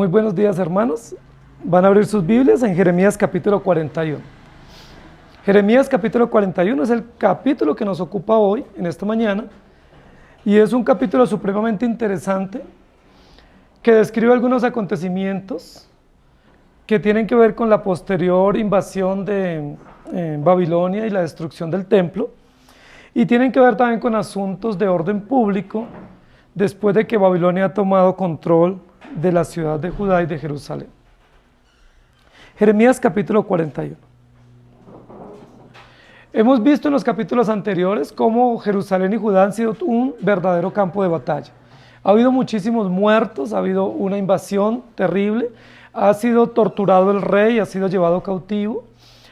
Muy buenos días, hermanos. Van a abrir sus Biblias en Jeremías capítulo 41. Jeremías capítulo 41 es el capítulo que nos ocupa hoy, en esta mañana, y es un capítulo supremamente interesante que describe algunos acontecimientos que tienen que ver con la posterior invasión de Babilonia y la destrucción del templo, y tienen que ver también con asuntos de orden público después de que Babilonia ha tomado control de la ciudad de Judá y de Jerusalén. Jeremías capítulo 41. Hemos visto en los capítulos anteriores cómo Jerusalén y Judá han sido un verdadero campo de batalla. Ha habido muchísimos muertos, ha habido una invasión terrible, ha sido torturado el rey, ha sido llevado cautivo,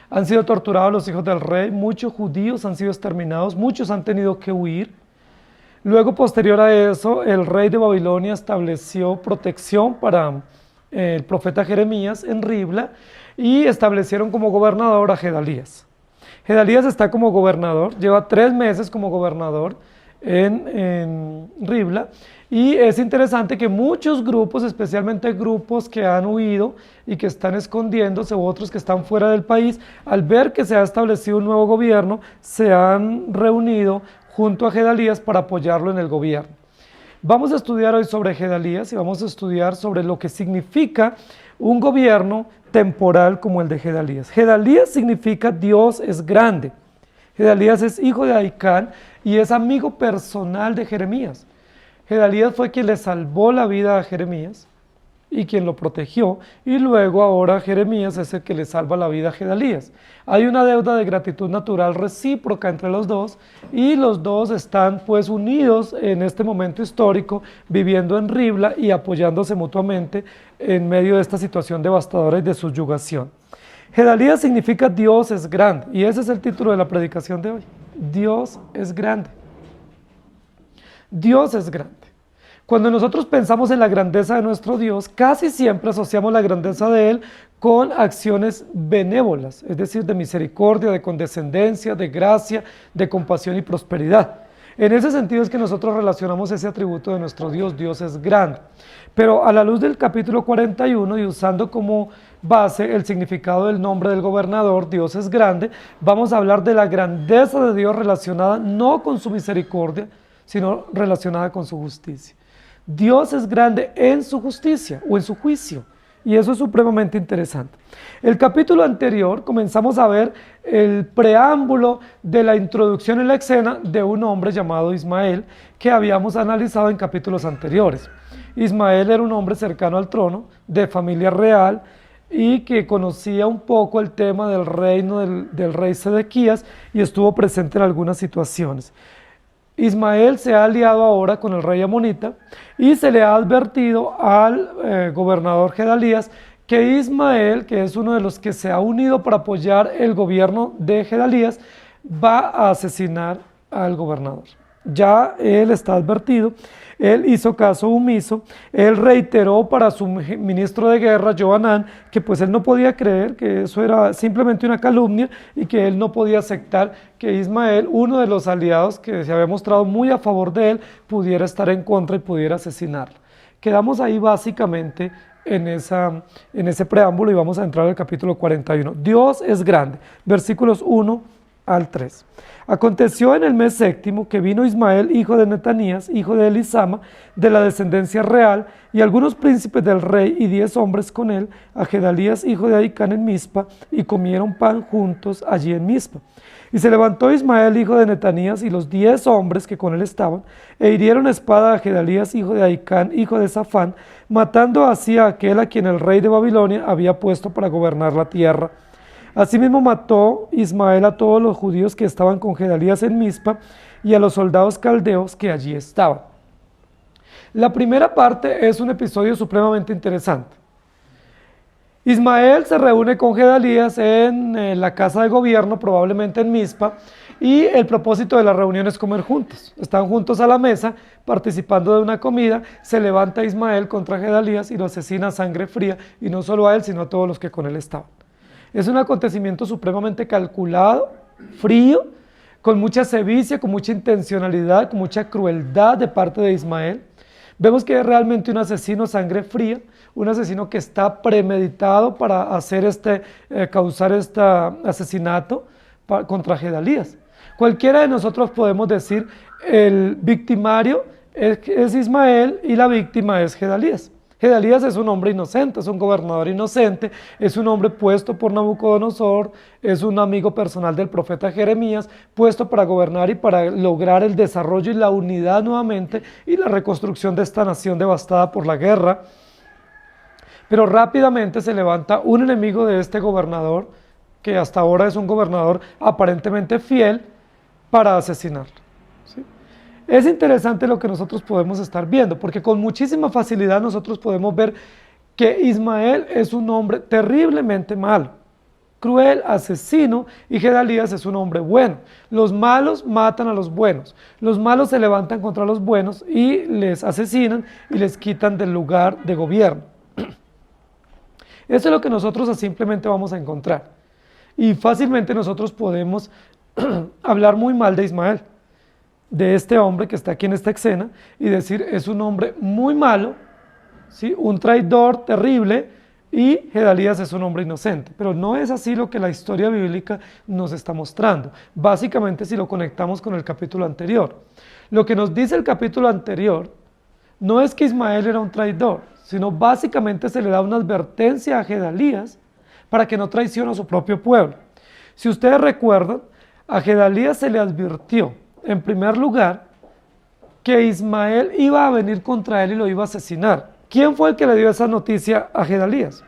han sido torturados los hijos del rey, muchos judíos han sido exterminados, muchos han tenido que huir. Luego, posterior a eso, el rey de Babilonia estableció protección para el profeta Jeremías en Ribla y establecieron como gobernador a Gedalías. Gedalías está como gobernador, lleva 3 meses como gobernador en Ribla, y es interesante que muchos grupos, especialmente grupos que han huido y que están escondiéndose, u otros que están fuera del país, al ver que se ha establecido un nuevo gobierno, se han reunido junto a Gedalías para apoyarlo en el gobierno. Vamos a estudiar hoy sobre Gedalías y vamos a estudiar sobre lo que significa un gobierno temporal como el de Gedalías. Gedalías significa Dios es grande. Gedalías es hijo de Ahicam y es amigo personal de Jeremías. Gedalías fue quien le salvó la vida a Jeremías y quien lo protegió, y luego ahora Jeremías es el que le salva la vida a Gedalías. Hay una deuda de gratitud natural recíproca entre los dos, y los dos están pues unidos en este momento histórico, viviendo en Ribla y apoyándose mutuamente en medio de esta situación devastadora y de subyugación. Gedalías significa Dios es grande, y ese es el título de la predicación de hoy. Dios es grande. Dios es grande. Cuando nosotros pensamos en la grandeza de nuestro Dios, casi siempre asociamos la grandeza de Él con acciones benévolas, es decir, de misericordia, de condescendencia, de gracia, de compasión y prosperidad. En ese sentido es que nosotros relacionamos ese atributo de nuestro Dios. Dios es grande. Pero a la luz del capítulo 41 y usando como base el significado del nombre del gobernador, Dios es grande, vamos a hablar de la grandeza de Dios relacionada no con su misericordia, sino relacionada con su justicia. Dios es grande en su justicia o en su juicio, y eso es supremamente interesante. El capítulo anterior comenzamos a ver el preámbulo de la introducción en la escena de un hombre llamado Ismael, que habíamos analizado en capítulos anteriores. Ismael era un hombre cercano al trono, de familia real, y que conocía un poco el tema del reino del rey Sedequías y estuvo presente en algunas situaciones. Ismael se ha aliado ahora con el rey amonita y se le ha advertido al gobernador Gedalías que Ismael, que es uno de los que se ha unido para apoyar el gobierno de Gedalías, va a asesinar al gobernador. Ya él está advertido, él hizo caso omiso, él reiteró para su ministro de guerra, Johanán, que pues él no podía creer, que eso era simplemente una calumnia y que él no podía aceptar que Ismael, uno de los aliados que se había mostrado muy a favor de él, pudiera estar en contra y pudiera asesinarlo. Quedamos ahí básicamente en ese preámbulo y vamos a entrar al capítulo 41. Dios es grande, versículos 1 al 3. Aconteció en el mes séptimo que vino Ismael, hijo de Netanías, hijo de Elisama, de la descendencia real, y algunos príncipes del rey y 10 hombres con él, a Gedalías, hijo de Ahicam, en Mizpa, y comieron pan juntos allí en Mizpa. Y se levantó Ismael, hijo de Netanías, y los 10 hombres que con él estaban, e hirieron espada a Gedalías, hijo de Ahicam, hijo de Safán, matando así a aquel a quien el rey de Babilonia había puesto para gobernar la tierra. Asimismo mató Ismael a todos los judíos que estaban con Gedalías en Mizpa y a los soldados caldeos que allí estaban. La primera parte es un episodio supremamente interesante. Ismael se reúne con Gedalías en la casa de gobierno, probablemente en Mizpa, y el propósito de la reunión es comer juntos. Están juntos a la mesa, participando de una comida, se levanta Ismael contra Gedalías y lo asesina a sangre fría, y no solo a él, sino a todos los que con él estaban. Es un acontecimiento supremamente calculado, frío, con mucha sevicia, con mucha intencionalidad, con mucha crueldad de parte de Ismael. Vemos que es realmente un asesino a sangre fría, un asesino que está premeditado para causar este asesinato contra Gedalías. Cualquiera de nosotros podemos decir, el victimario es Ismael y la víctima es Gedalías. Gedalías es un hombre inocente, es un gobernador inocente, es un hombre puesto por Nabucodonosor, es un amigo personal del profeta Jeremías, puesto para gobernar y para lograr el desarrollo y la unidad nuevamente y la reconstrucción de esta nación devastada por la guerra. Pero rápidamente se levanta un enemigo de este gobernador, que hasta ahora es un gobernador aparentemente fiel, para asesinarlo. ¿Sí? Es interesante lo que nosotros podemos estar viendo, porque con muchísima facilidad nosotros podemos ver que Ismael es un hombre terriblemente malo, cruel, asesino, y Gedalías es un hombre bueno. Los malos matan a los buenos, los malos se levantan contra los buenos y les asesinan y les quitan del lugar de gobierno. Eso es lo que nosotros simplemente vamos a encontrar. Y fácilmente nosotros podemos hablar muy mal de Ismael, de este hombre que está aquí en esta escena, y decir, es un hombre muy malo, ¿sí? Un traidor terrible, y Gedalías es un hombre inocente. Pero no es así lo que la historia bíblica nos está mostrando. Básicamente, si lo conectamos con el capítulo anterior. Lo que nos dice el capítulo anterior no es que Ismael era un traidor, sino básicamente se le da una advertencia a Gedalías para que no traicione a su propio pueblo. Si ustedes recuerdan, a Gedalías se le advirtió, en primer lugar, que Ismael iba a venir contra él y lo iba a asesinar. ¿Quién fue el que le dio esa noticia a Gedalías?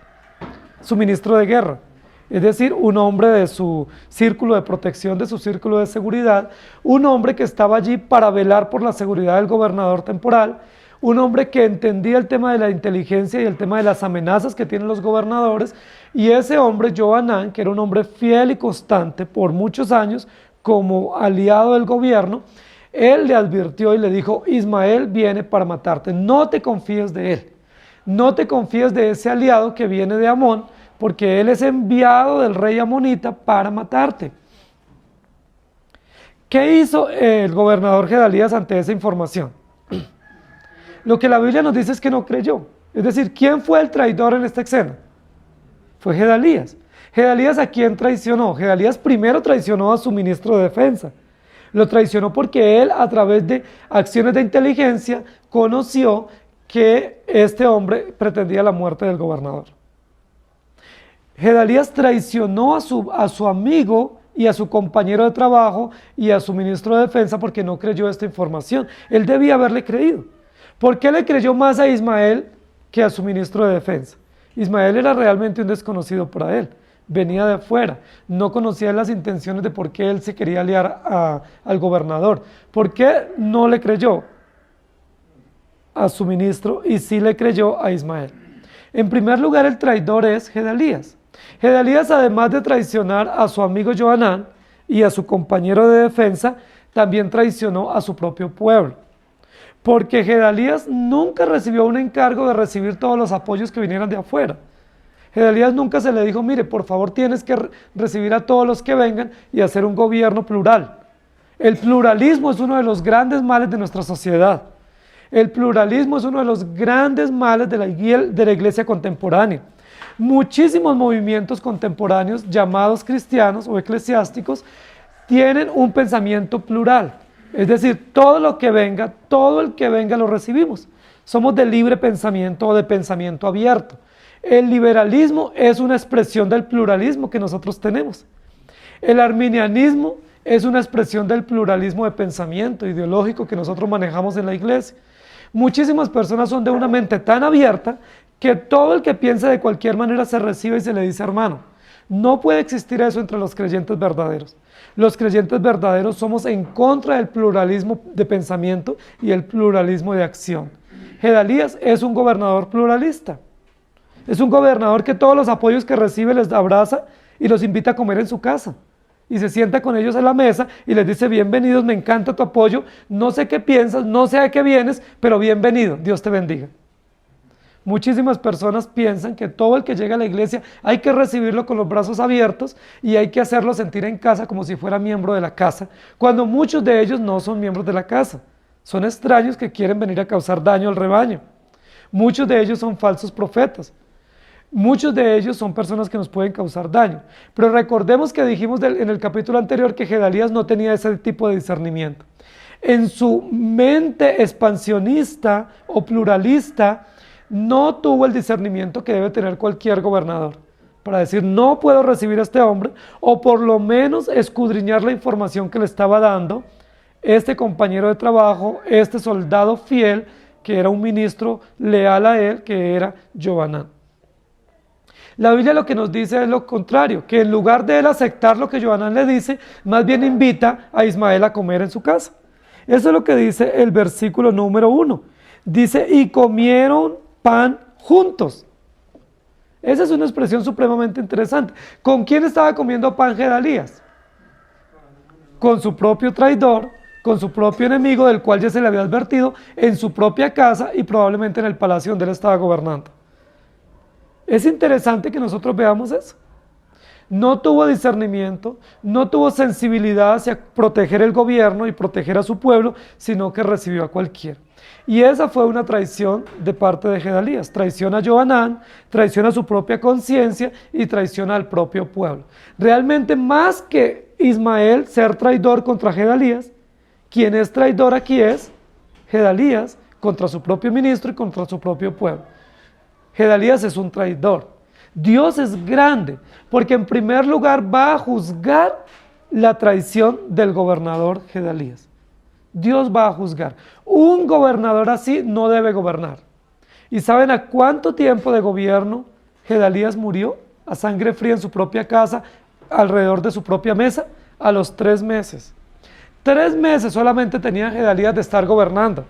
Su ministro de guerra, es decir, un hombre de su círculo de protección, de su círculo de seguridad, un hombre que estaba allí para velar por la seguridad del gobernador temporal, un hombre que entendía el tema de la inteligencia y el tema de las amenazas que tienen los gobernadores, y ese hombre, Johanán, que era un hombre fiel y constante por muchos años como aliado del gobierno, él le advirtió y le dijo, Ismael viene para matarte, no te confíes de él, no te confíes de ese aliado que viene de Amón, porque él es enviado del rey amonita para matarte. ¿Qué hizo el gobernador Gedalías ante esa información? Lo que la Biblia nos dice es que no creyó. Es decir, ¿quién fue el traidor en esta escena? Fue Gedalías. ¿Gedalías a quién traicionó? Gedalías primero traicionó a su ministro de defensa. Lo traicionó porque él, a través de acciones de inteligencia, conoció que este hombre pretendía la muerte del gobernador. Gedalías traicionó a su amigo y a su compañero de trabajo y a su ministro de defensa porque no creyó esta información. Él debía haberle creído. ¿Por qué le creyó más a Ismael que a su ministro de defensa? Ismael era realmente un desconocido para él, venía de afuera, no conocía las intenciones de por qué él se quería aliar al gobernador. ¿Por qué no le creyó a su ministro y sí le creyó a Ismael? En primer lugar, el traidor es Gedalías. Gedalías, además de traicionar a su amigo Johanán y a su compañero de defensa, también traicionó a su propio pueblo. Porque Gedalías nunca recibió un encargo de recibir todos los apoyos que vinieran de afuera. Gedalías nunca se le dijo, mire, por favor tienes que recibir a todos los que vengan y hacer un gobierno plural. El pluralismo es uno de los grandes males de nuestra sociedad. El pluralismo es uno de los grandes males de la iglesia contemporánea. Muchísimos movimientos contemporáneos llamados cristianos o eclesiásticos tienen un pensamiento plural. Es decir, todo el que venga lo recibimos. Somos de libre pensamiento o de pensamiento abierto. El liberalismo es una expresión del pluralismo que nosotros tenemos. El arminianismo es una expresión del pluralismo de pensamiento ideológico que nosotros manejamos en la iglesia. Muchísimas personas son de una mente tan abierta que todo el que piensa de cualquier manera se recibe y se le dice hermano. No puede existir eso entre los creyentes verdaderos. Los creyentes verdaderos somos en contra del pluralismo de pensamiento y el pluralismo de acción. Gedalías es un gobernador pluralista. Es un gobernador que todos los apoyos que recibe les abraza y los invita a comer en su casa. Y se sienta con ellos a la mesa y les dice, bienvenidos, me encanta tu apoyo, no sé qué piensas, no sé a qué vienes, pero bienvenido, Dios te bendiga. Muchísimas personas piensan que todo el que llega a la iglesia hay que recibirlo con los brazos abiertos y hay que hacerlo sentir en casa como si fuera miembro de la casa, cuando muchos de ellos no son miembros de la casa, son extraños que quieren venir a causar daño al rebaño. Muchos de ellos son falsos profetas. Muchos de ellos son personas que nos pueden causar daño. Pero recordemos que dijimos en el capítulo anterior que Gedalías no tenía ese tipo de discernimiento. En su mente expansionista o pluralista, no tuvo el discernimiento que debe tener cualquier gobernador para decir, no puedo recibir a este hombre, o por lo menos escudriñar la información que le estaba dando este compañero de trabajo, este soldado fiel, que era un ministro leal a él, que era Johanán. La Biblia lo que nos dice es lo contrario, que en lugar de él aceptar lo que Johanán le dice, más bien invita a Ismael a comer en su casa. Eso es lo que dice el versículo número 1. Dice, y comieron pan juntos. Esa es una expresión supremamente interesante. ¿Con quién estaba comiendo pan Gedalías? Con su propio traidor, con su propio enemigo, del cual ya se le había advertido, en su propia casa y probablemente en el palacio donde él estaba gobernando. Es interesante que nosotros veamos eso. No tuvo discernimiento, no tuvo sensibilidad hacia proteger el gobierno y proteger a su pueblo, sino que recibió a cualquiera. Y esa fue una traición de parte de Gedalías, traición a Johanán, traición a su propia conciencia y traición al propio pueblo. Realmente más que Ismael ser traidor contra Gedalías, quien es traidor aquí es Gedalías contra su propio ministro y contra su propio pueblo. Gedalías es un traidor. Dios es grande, porque en primer lugar va a juzgar la traición del gobernador Gedalías. Dios va a juzgar. Un gobernador así no debe gobernar. ¿Y saben a cuánto tiempo de gobierno Gedalías murió? A sangre fría en su propia casa, alrededor de su propia mesa, a los 3 meses. 3 meses solamente tenía Gedalías de estar gobernando.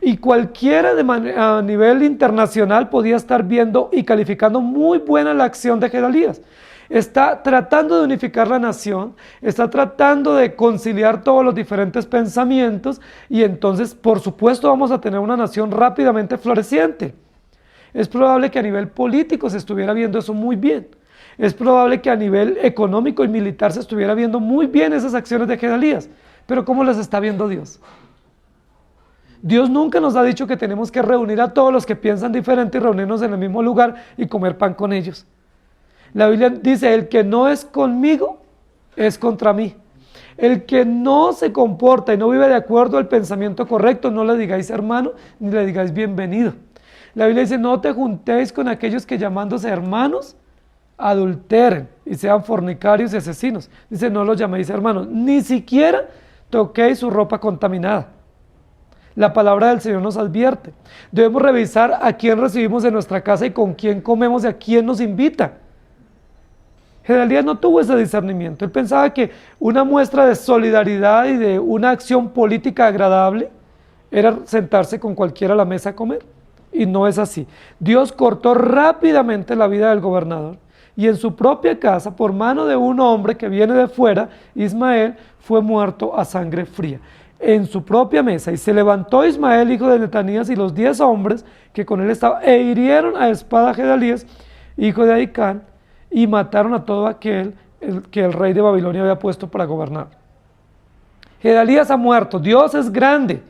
Y cualquiera a nivel internacional podía estar viendo y calificando muy buena la acción de Gedalías. Está tratando de unificar la nación, está tratando de conciliar todos los diferentes pensamientos y entonces, por supuesto, vamos a tener una nación rápidamente floreciente. Es probable que a nivel político se estuviera viendo eso muy bien. Es probable que a nivel económico y militar se estuviera viendo muy bien esas acciones de Gedalías. Pero ¿cómo las está viendo Dios? Dios nunca nos ha dicho que tenemos que reunir a todos los que piensan diferente y reunirnos en el mismo lugar y comer pan con ellos. La Biblia dice, el que no es conmigo, es contra mí. El que no se comporta y no vive de acuerdo al pensamiento correcto, no le digáis hermano, ni le digáis bienvenido. La Biblia dice, no te juntéis con aquellos que llamándose hermanos, adulteren y sean fornicarios y asesinos. Dice, no los llaméis hermanos, ni siquiera toquéis su ropa contaminada. La palabra del Señor nos advierte. Debemos revisar a quién recibimos en nuestra casa y con quién comemos y a quién nos invita. Gedalías no tuvo ese discernimiento. Él pensaba que una muestra de solidaridad y de una acción política agradable era sentarse con cualquiera a la mesa a comer. Y no es así. Dios cortó rápidamente la vida del gobernador y en su propia casa, por mano de un hombre que viene de fuera, Ismael, fue muerto a sangre fría. En su propia mesa. Y se levantó Ismael, hijo de Netanías, y los 10 hombres que con él estaban, e hirieron a espada a Gedalías, hijo de Ahicam, y mataron a todo aquel que el rey de Babilonia había puesto para gobernar. Gedalías ha muerto. Dios es grande.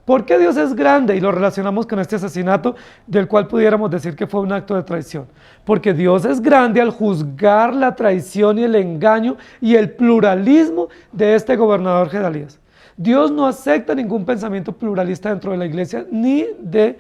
¿Por qué Dios es grande? Y lo relacionamos con este asesinato del cual pudiéramos decir que fue un acto de traición. Porque Dios es grande al juzgar la traición y el engaño y el pluralismo de este gobernador Gedalías. Dios no acepta ningún pensamiento pluralista dentro de la iglesia, ni de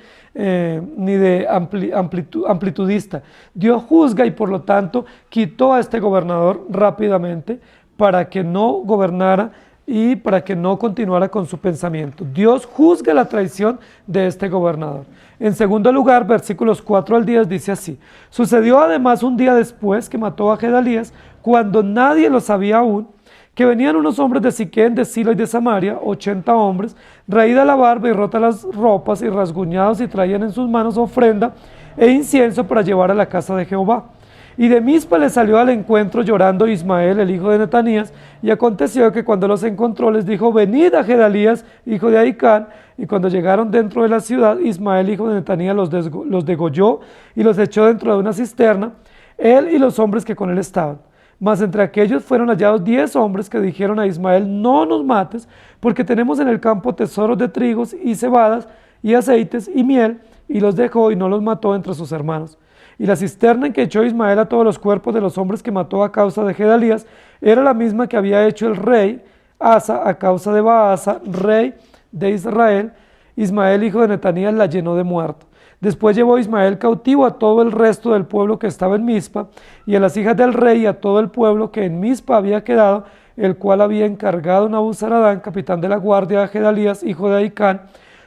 amplitudista. Dios juzga y por lo tanto quitó a este gobernador rápidamente para que no gobernara y para que no continuara con su pensamiento. Dios juzga la traición de este gobernador. En segundo lugar, versículos 4 al 10 dice así: sucedió además un día después que mató a Gedalías, cuando nadie lo sabía aún, que venían unos hombres de Siquén, de Silo y de Samaria, 80 hombres, raída la barba y rota las ropas y rasguñados, y traían en sus manos ofrenda e incienso para llevar a la casa de Jehová. Y de Mizpa le salió al encuentro llorando Ismael, el hijo de Netanías, y aconteció que cuando los encontró les dijo: venid a Gedalías, hijo de Ahicam. Y cuando llegaron dentro de la ciudad, Ismael, hijo de Netanías, los degolló y los echó dentro de una cisterna, él y los hombres que con él estaban. Mas entre aquellos fueron hallados 10 hombres que dijeron a Ismael: no nos mates, porque tenemos en el campo tesoros de trigos y cebadas y aceites y miel, y los dejó y no los mató entre sus hermanos. Y la cisterna en que echó Ismael a todos los cuerpos de los hombres que mató a causa de Gedalías era la misma que había hecho el rey Asa a causa de Baasa, rey de Israel. Ismael, hijo de Netanías, la llenó de muertos. Después llevó Ismael cautivo a todo el resto del pueblo que estaba en Mizpa, y a las hijas del rey y a todo el pueblo que en Mizpa había quedado, el cual había encargado a Nabuzaradán, capitán de la guardia, a Gedalías, hijo de Ahicán.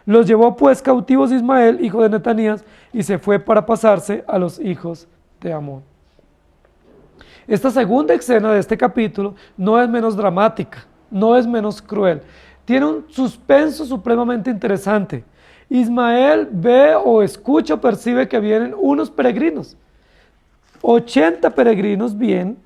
Los llevó pues cautivos Ismael, hijo de Netanías, y se fue para pasarse a los hijos de Amón. Esta segunda escena de este capítulo no es menos dramática, no es menos cruel. Tiene un suspenso supremamente interesante. Ismael ve o escucha o percibe que vienen unos peregrinos. 80 peregrinos vienen.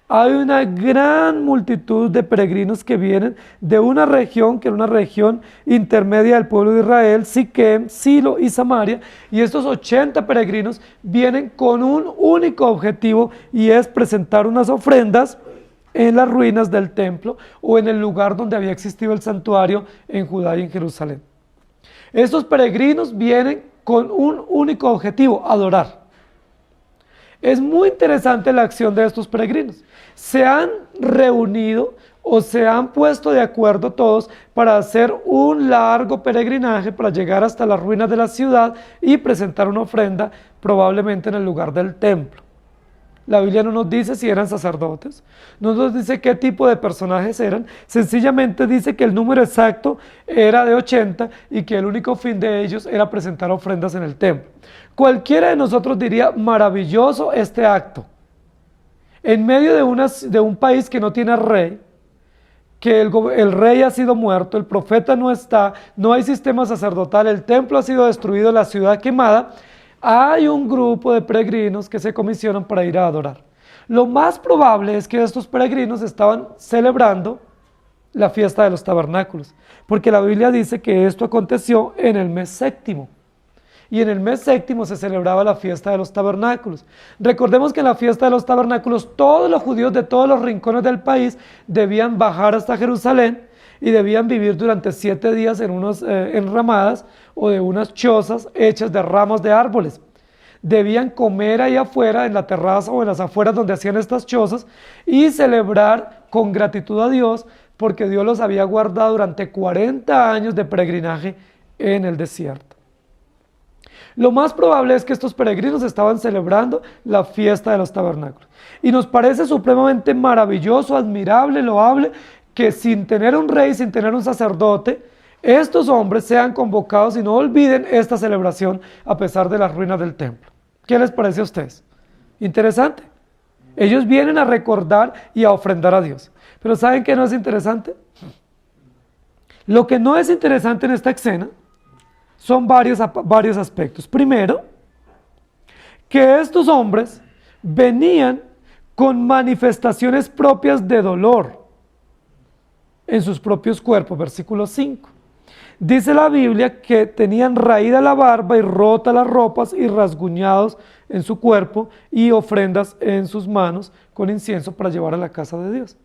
Hay una gran multitud de peregrinos que vienen de una región que era una región intermedia del pueblo de Israel, Siquem, Silo y Samaria, y estos 80 peregrinos vienen con un único objetivo y es presentar unas ofrendas en las ruinas del templo o en el lugar donde había existido el santuario en Judá y en Jerusalén. Estos peregrinos vienen con un único objetivo, adorar. Es muy interesante la acción de estos peregrinos. Se han reunido o se han puesto de acuerdo todos para hacer un largo peregrinaje para llegar hasta las ruinas de la ciudad y presentar una ofrenda probablemente en el lugar del templo. La Biblia no nos dice si eran sacerdotes, no nos dice qué tipo de personajes eran, sencillamente dice que el número exacto era de 80 y que el único fin de ellos era presentar ofrendas en el templo. Cualquiera de nosotros diría, maravilloso este acto. En medio de un país que no tiene rey, que el rey ha sido muerto, el profeta no está, no hay sistema sacerdotal, el templo ha sido destruido, la ciudad quemada, hay un grupo de peregrinos que se comisionan para ir a adorar. Lo más probable es que estos peregrinos estaban celebrando la fiesta de los tabernáculos, porque la Biblia dice que esto aconteció en el mes séptimo. Y en el mes séptimo se celebraba la fiesta de los tabernáculos. Recordemos que en la fiesta de los tabernáculos todos los judíos de todos los rincones del país debían bajar hasta Jerusalén y debían vivir durante 7 días en unas enramadas o de unas chozas hechas de ramas de árboles. Debían comer ahí afuera, en la terraza o en las afueras donde hacían estas chozas y celebrar con gratitud a Dios porque Dios los había guardado durante 40 años de peregrinaje en el desierto. Lo más probable es que estos peregrinos estaban celebrando la fiesta de los tabernáculos. Y nos parece supremamente maravilloso, admirable, loable, que sin tener un rey, sin tener un sacerdote, estos hombres sean convocados y no olviden esta celebración a pesar de las ruinas del templo. ¿Qué les parece a ustedes? Interesante. Ellos vienen a recordar y a ofrendar a Dios. Pero ¿saben qué no es interesante? Lo que no es interesante en esta escena son varios aspectos. Primero, que estos hombres venían con manifestaciones propias de dolor en sus propios cuerpos, versículo 5. Dice la Biblia que tenían raída la barba y rota las ropas y rasguñados en su cuerpo y ofrendas en sus manos con incienso para llevar a la casa de Dios.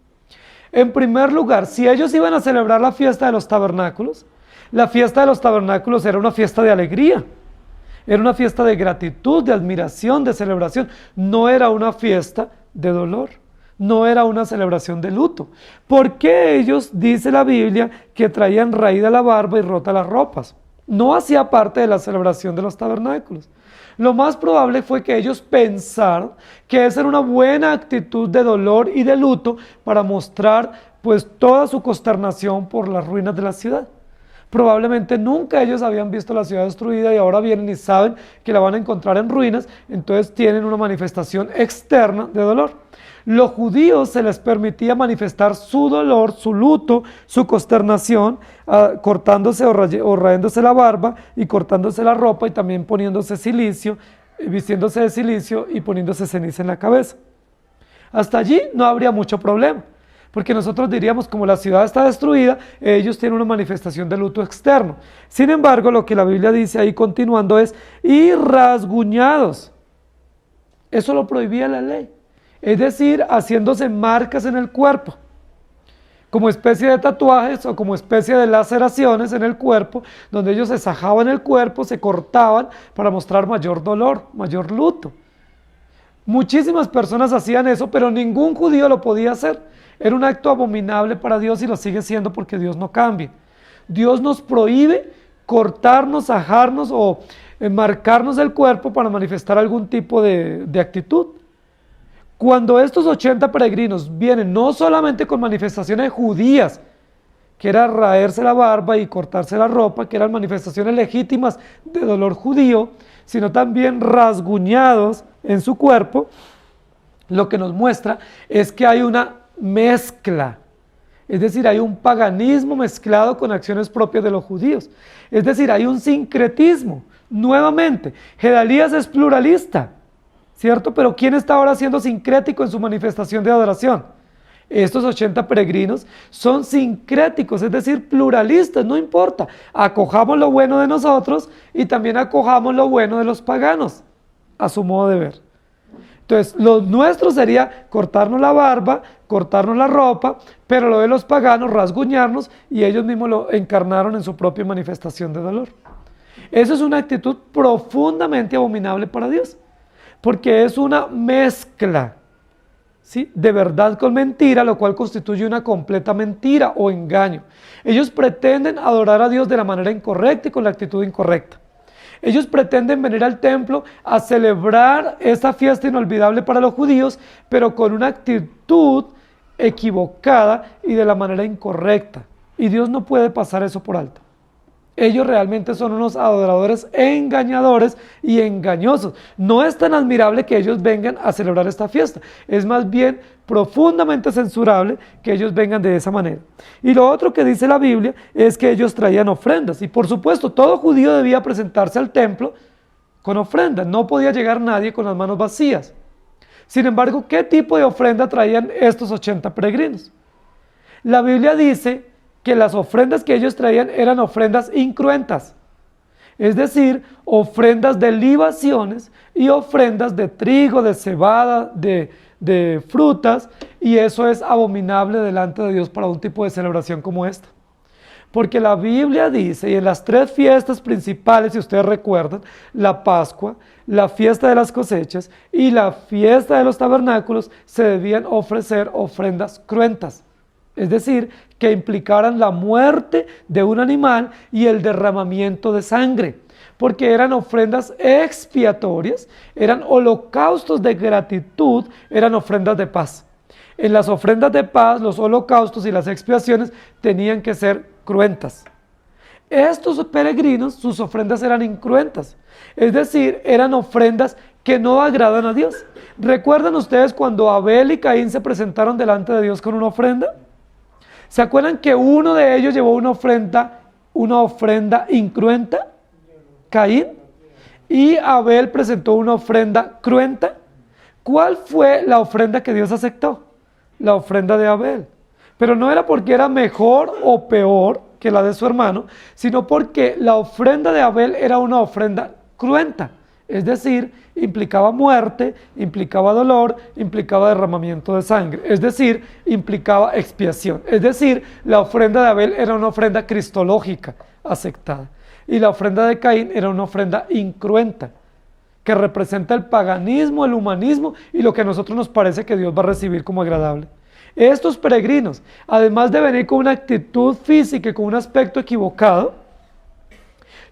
En primer lugar, si ellos iban a celebrar la fiesta de los tabernáculos, la fiesta de los tabernáculos era una fiesta de alegría, era una fiesta de gratitud, de admiración, de celebración, no era una fiesta de dolor. No era una celebración de luto. ¿Por qué ellos, dice la Biblia, que traían raída la barba y rota las ropas? No hacía parte de la celebración de los tabernáculos. Lo más probable fue que ellos pensaron que esa era una buena actitud de dolor y de luto para mostrar pues toda su consternación por las ruinas de la ciudad. Probablemente nunca ellos habían visto la ciudad destruida y ahora vienen y saben que la van a encontrar en ruinas, entonces tienen una manifestación externa de dolor. Los judíos se les permitía manifestar su dolor, su luto, su consternación, cortándose o rayándose la barba y cortándose la ropa y también poniéndose silicio, vistiéndose de silicio y poniéndose ceniza en la cabeza. Hasta allí no habría mucho problema, porque nosotros diríamos, como la ciudad está destruida, ellos tienen una manifestación de luto externo. Sin embargo, lo que la Biblia dice ahí continuando es, y rasguñados. Eso lo prohibía la ley. Es decir, haciéndose marcas en el cuerpo. como especie de tatuajes o como especie de laceraciones en el cuerpo, donde ellos se sajaban el cuerpo, se cortaban para mostrar mayor dolor, mayor luto. Muchísimas personas hacían eso, pero ningún judío lo podía hacer. Era un acto abominable para Dios y lo sigue siendo porque Dios no cambia. Dios nos prohíbe cortarnos, sajarnos o marcarnos el cuerpo para manifestar algún tipo de actitud. Cuando estos 80 peregrinos vienen no solamente con manifestaciones judías, que era raerse la barba y cortarse la ropa, que eran manifestaciones legítimas de dolor judío, sino también rasguñados en su cuerpo, lo que nos muestra es que hay una mezcla. Es decir, hay un paganismo mezclado con acciones propias de los judíos. Es decir, hay un sincretismo. Nuevamente, Gedalías es pluralista, ¿cierto? Pero ¿quién está ahora siendo sincrético en su manifestación de adoración? Estos 80 peregrinos son sincréticos, es decir, pluralistas, no importa. Acojamos lo bueno de nosotros y también acojamos lo bueno de los paganos, a su modo de ver. Entonces, lo nuestro sería cortarnos la barba, cortarnos la ropa, pero lo de los paganos, rasguñarnos, y ellos mismos lo encarnaron en su propia manifestación de dolor. Eso es una actitud profundamente abominable para Dios, porque es una mezcla, ¿sí?, de verdad con mentira, lo cual constituye una completa mentira o engaño. Ellos pretenden adorar a Dios de la manera incorrecta y con la actitud incorrecta. Ellos pretenden venir al templo a celebrar esta fiesta inolvidable para los judíos, pero con una actitud equivocada y de la manera incorrecta. Y Dios no puede pasar eso por alto. Ellos realmente son unos adoradores engañadores y engañosos. No es tan admirable que ellos vengan a celebrar esta fiesta. Es más bien profundamente censurable que ellos vengan de esa manera. Y lo otro que dice la Biblia es que ellos traían ofrendas. Y por supuesto, todo judío debía presentarse al templo con ofrendas. No podía llegar nadie con las manos vacías. Sin embargo, ¿qué tipo de ofrenda traían estos 80 peregrinos? La Biblia dice que las ofrendas que ellos traían eran ofrendas incruentas, es decir, ofrendas de libaciones y ofrendas de trigo, de cebada, de frutas, y eso es abominable delante de Dios para un tipo de celebración como esta. Porque la Biblia dice, y en las 3 fiestas principales, si ustedes recuerdan, la Pascua, la fiesta de las cosechas y la fiesta de los tabernáculos, se debían ofrecer ofrendas cruentas. Es decir, que implicaran la muerte de un animal y el derramamiento de sangre, porque eran ofrendas expiatorias, eran holocaustos de gratitud, eran ofrendas de paz. En las ofrendas de paz, los holocaustos y las expiaciones tenían que ser cruentas. Estos peregrinos, sus ofrendas eran incruentas, es decir, eran ofrendas que no agradan a Dios. ¿Recuerdan ustedes cuando Abel y Caín se presentaron delante de Dios con una ofrenda? ¿Se acuerdan que uno de ellos llevó una ofrenda incruenta? Caín. Y Abel presentó una ofrenda cruenta. ¿Cuál fue la ofrenda que Dios aceptó? La ofrenda de Abel. Pero no era porque era mejor o peor que la de su hermano, sino porque la ofrenda de Abel era una ofrenda cruenta. Es decir, implicaba muerte, implicaba dolor, implicaba derramamiento de sangre. Es decir, implicaba expiación. Es decir, la ofrenda de Abel era una ofrenda cristológica aceptada. Y la ofrenda de Caín era una ofrenda incruenta, que representa el paganismo, el humanismo y lo que a nosotros nos parece que Dios va a recibir como agradable. Estos peregrinos, además de venir con una actitud física y con un aspecto equivocado,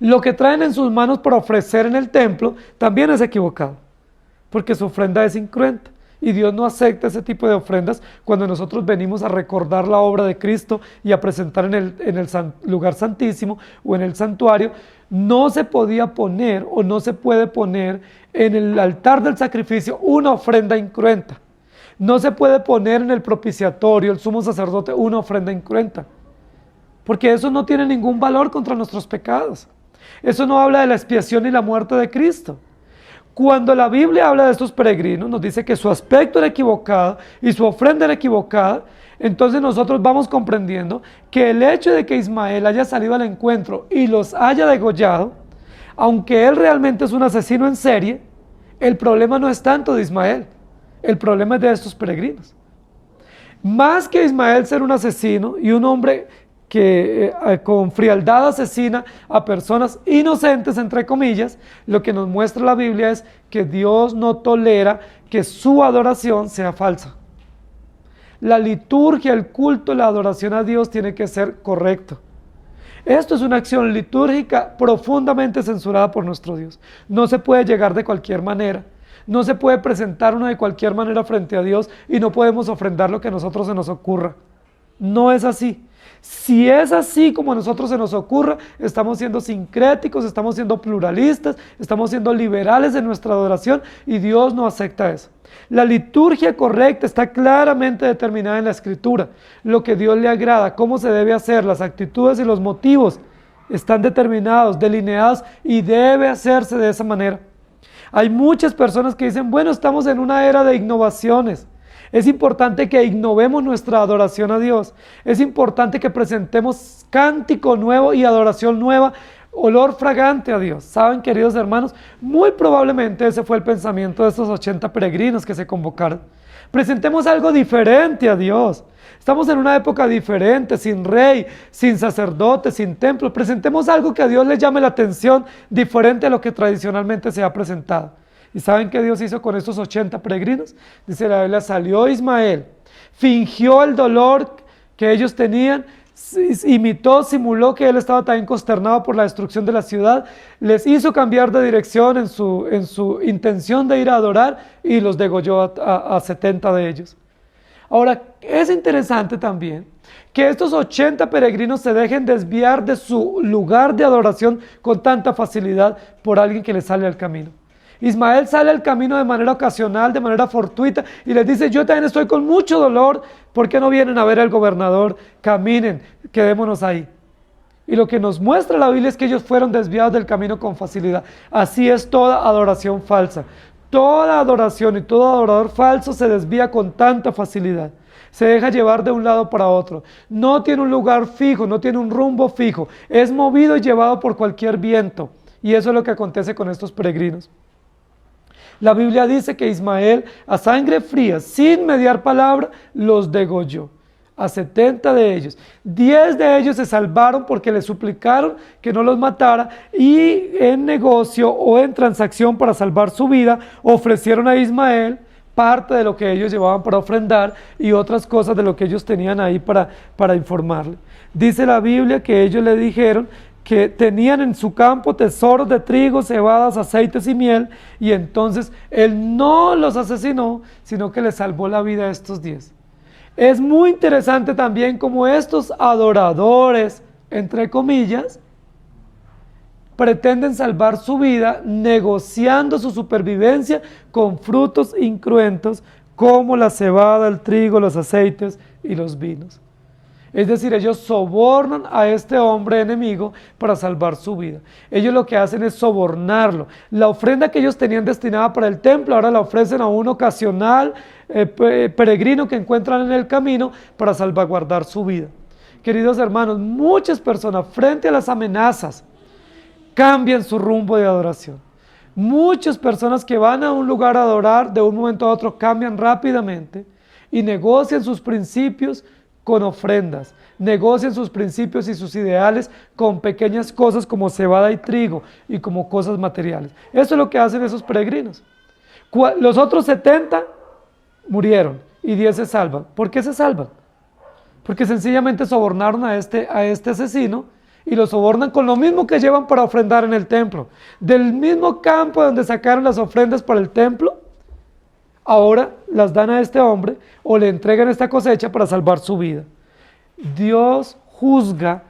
lo que traen en sus manos para ofrecer en el templo también es equivocado, porque su ofrenda es incruenta. Y Dios no acepta ese tipo de ofrendas cuando nosotros venimos a recordar la obra de Cristo y a presentar en el lugar santísimo o en el santuario. No se podía poner o no se puede poner en el altar del sacrificio una ofrenda incruenta. No se puede poner en el propiciatorio, el sumo sacerdote, una ofrenda incruenta, porque eso no tiene ningún valor contra nuestros pecados. Eso no habla de la expiación y la muerte de Cristo. Cuando la Biblia habla de estos peregrinos, nos dice que su aspecto era equivocado y su ofrenda era equivocada, entonces nosotros vamos comprendiendo que el hecho de que Ismael haya salido al encuentro y los haya degollado, aunque él realmente es un asesino en serie, el problema no es tanto de Ismael, el problema es de estos peregrinos. Más que Ismael ser un asesino y un hombre que con frialdad asesina a personas inocentes, entre comillas, lo que nos muestra la Biblia es que Dios no tolera que su adoración sea falsa. La liturgia, el culto, la adoración a Dios tiene que ser correcto. Esto es una acción litúrgica profundamente censurada por nuestro Dios. No se puede llegar de cualquier manera. No se puede presentar uno de cualquier manera frente a Dios y no podemos ofrendar lo que a nosotros se nos ocurra. No es así. Si es así como a nosotros se nos ocurra, estamos siendo sincréticos, estamos siendo pluralistas, estamos siendo liberales en nuestra adoración y Dios no acepta eso. La liturgia correcta está claramente determinada en la Escritura. Lo que Dios le agrada, cómo se debe hacer, las actitudes y los motivos están determinados, delineados y debe hacerse de esa manera. Hay muchas personas que dicen, bueno, estamos en una era de innovaciones. Es importante que innovemos nuestra adoración a Dios. Es importante que presentemos cántico nuevo y adoración nueva, olor fragante a Dios. ¿Saben, queridos hermanos? Muy probablemente ese fue el pensamiento de estos 80 peregrinos que se convocaron. Presentemos algo diferente a Dios. Estamos en una época diferente, sin rey, sin sacerdote, sin templo. Presentemos algo que a Dios le llame la atención, diferente a lo que tradicionalmente se ha presentado. ¿Y saben qué Dios hizo con estos 80 peregrinos? Dice la Biblia, salió Ismael, fingió el dolor que ellos tenían, imitó, simuló que él estaba también consternado por la destrucción de la ciudad, les hizo cambiar de dirección en su intención de ir a adorar y los degolló a 70 de ellos. Ahora, es interesante también que estos 80 peregrinos se dejen desviar de su lugar de adoración con tanta facilidad por alguien que les sale al camino. Ismael sale al camino de manera ocasional, de manera fortuita, y les dice, yo también estoy con mucho dolor, ¿por qué no vienen a ver al gobernador? Caminen, quedémonos ahí. Y lo que nos muestra la Biblia es que ellos fueron desviados del camino con facilidad. Así es toda adoración falsa. Toda adoración y todo adorador falso se desvía con tanta facilidad. Se deja llevar de un lado para otro. No tiene un lugar fijo, no tiene un rumbo fijo. Es movido y llevado por cualquier viento. Y eso es lo que acontece con estos peregrinos. La Biblia dice que Ismael, a sangre fría, sin mediar palabra, los degolló. A 70 de ellos. 10 de ellos se salvaron porque le suplicaron que no los matara y en negocio o en transacción para salvar su vida, ofrecieron a Ismael parte de lo que ellos llevaban para ofrendar y otras cosas de lo que ellos tenían ahí para informarle. Dice la Biblia que ellos le dijeron que tenían en su campo tesoros de trigo, cebadas, aceites y miel, y entonces él no los asesinó, sino que les salvó la vida a estos 10. Es muy interesante también cómo estos adoradores, entre comillas, pretenden salvar su vida negociando su supervivencia con frutos incruentos como la cebada, el trigo, los aceites y los vinos. Es decir, ellos sobornan a este hombre enemigo para salvar su vida. Ellos lo que hacen es sobornarlo. La ofrenda que ellos tenían destinada para el templo, ahora la ofrecen a un ocasional peregrino que encuentran en el camino para salvaguardar su vida. Queridos hermanos, muchas personas frente a las amenazas cambian su rumbo de adoración. Muchas personas que van a un lugar a adorar de un momento a otro cambian rápidamente y negocian sus principios con ofrendas, negocian sus principios y sus ideales con pequeñas cosas como cebada y trigo y como cosas materiales. Eso es lo que hacen esos peregrinos. Los otros 70 murieron y 10 se salvan. ¿Por qué se salvan? Porque sencillamente sobornaron a este asesino y lo sobornan con lo mismo que llevan para ofrendar en el templo. Del mismo campo donde sacaron las ofrendas para el templo, ahora las dan a este hombre o le entregan esta cosecha para salvar su vida. Dios juzga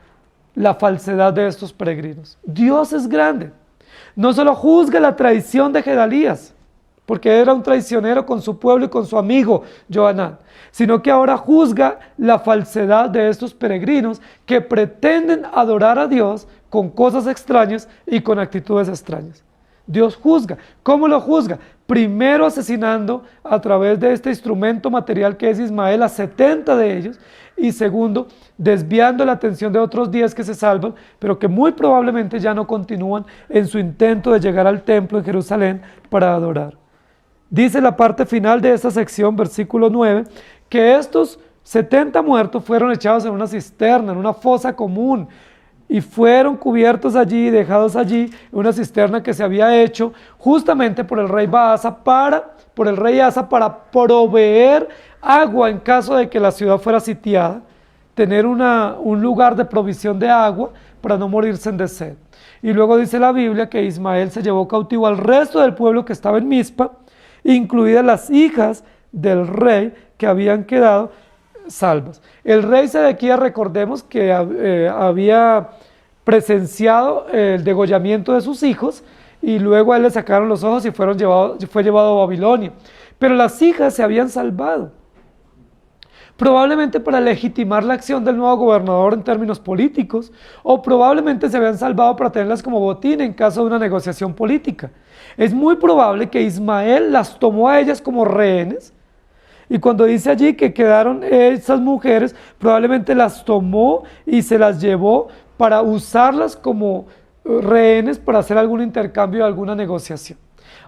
la falsedad de estos peregrinos. Dios es grande. No solo juzga la traición de Gedalías, porque era un traicionero con su pueblo y con su amigo Johanán, sino que ahora juzga la falsedad de estos peregrinos que pretenden adorar a Dios con cosas extrañas y con actitudes extrañas. Dios juzga. ¿Cómo lo juzga? Primero asesinando a través de este instrumento material que es Ismael a 70 de ellos, y segundo, desviando la atención de otros 10 que se salvan, pero que muy probablemente ya no continúan en su intento de llegar al templo en Jerusalén para adorar. Dice la parte final de esta sección, versículo 9, que estos 70 muertos fueron echados en una cisterna, en una fosa común, y fueron cubiertos allí, dejados allí, en una cisterna que se había hecho justamente por el rey Asa para proveer agua en caso de que la ciudad fuera sitiada, tener un lugar de provisión de agua para no morirse de sed. Y luego dice la Biblia que Ismael se llevó cautivo al resto del pueblo que estaba en Mizpa, incluidas las hijas del rey que habían quedado salvas. El rey Sedequías, recordemos que había presenciado el degollamiento de sus hijos y luego a él le sacaron los ojos y fue llevado a Babilonia. Pero las hijas se habían salvado, probablemente para legitimar la acción del nuevo gobernador en términos políticos, o probablemente se habían salvado para tenerlas como botín en caso de una negociación política. Es muy probable que Ismael las tomó a ellas como rehenes, y cuando dice allí que quedaron esas mujeres, probablemente las tomó y se las llevó para usarlas como rehenes para hacer algún intercambio, alguna negociación.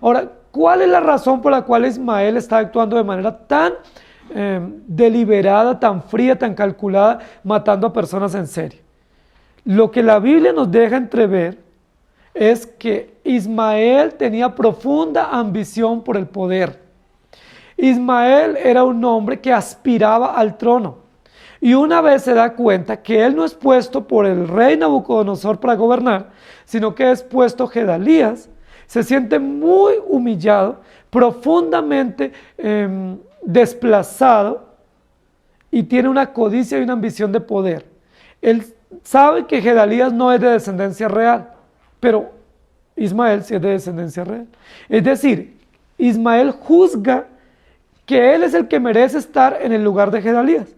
Ahora, ¿cuál es la razón por la cual Ismael está actuando de manera tan deliberada, tan fría, tan calculada, matando a personas en serio? Lo que la Biblia nos deja entrever es que Ismael tenía profunda ambición por el poder. Ismael era un hombre que aspiraba al trono, y una vez se da cuenta que él no es puesto por el rey Nabucodonosor para gobernar, sino que es puesto Gedalías, se siente muy humillado, profundamente desplazado, y tiene una codicia y una ambición de poder. Él sabe que Gedalías no es de descendencia real, pero Ismael sí es de descendencia real. Es decir, Ismael juzga que él es el que merece estar en el lugar de Gedalías.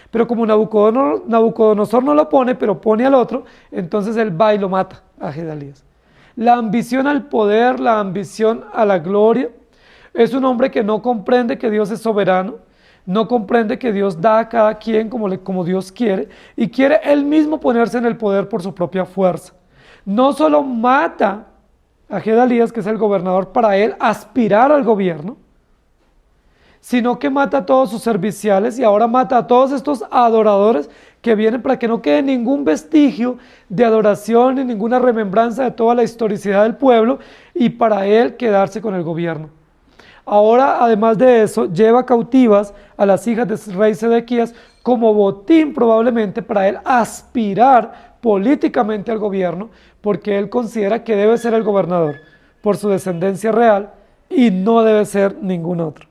Pero como Nabucodonosor no lo pone, pero pone al otro, entonces él va y lo mata a Gedalías. La ambición al poder, la ambición a la gloria, es un hombre que no comprende que Dios es soberano, no comprende que Dios da a cada quien como Dios quiere, y quiere él mismo ponerse en el poder por su propia fuerza. No solo mata a Gedalías, que es el gobernador, para él aspirar al gobierno, sino que mata a todos sus serviciales y ahora mata a todos estos adoradores que vienen para que no quede ningún vestigio de adoración ni ninguna remembranza de toda la historicidad del pueblo, y para él quedarse con el gobierno. Ahora, además de eso, lleva cautivas a las hijas del rey Sedequías como botín, probablemente para él aspirar políticamente al gobierno, porque él considera que debe ser el gobernador por su descendencia real y no debe ser ningún otro.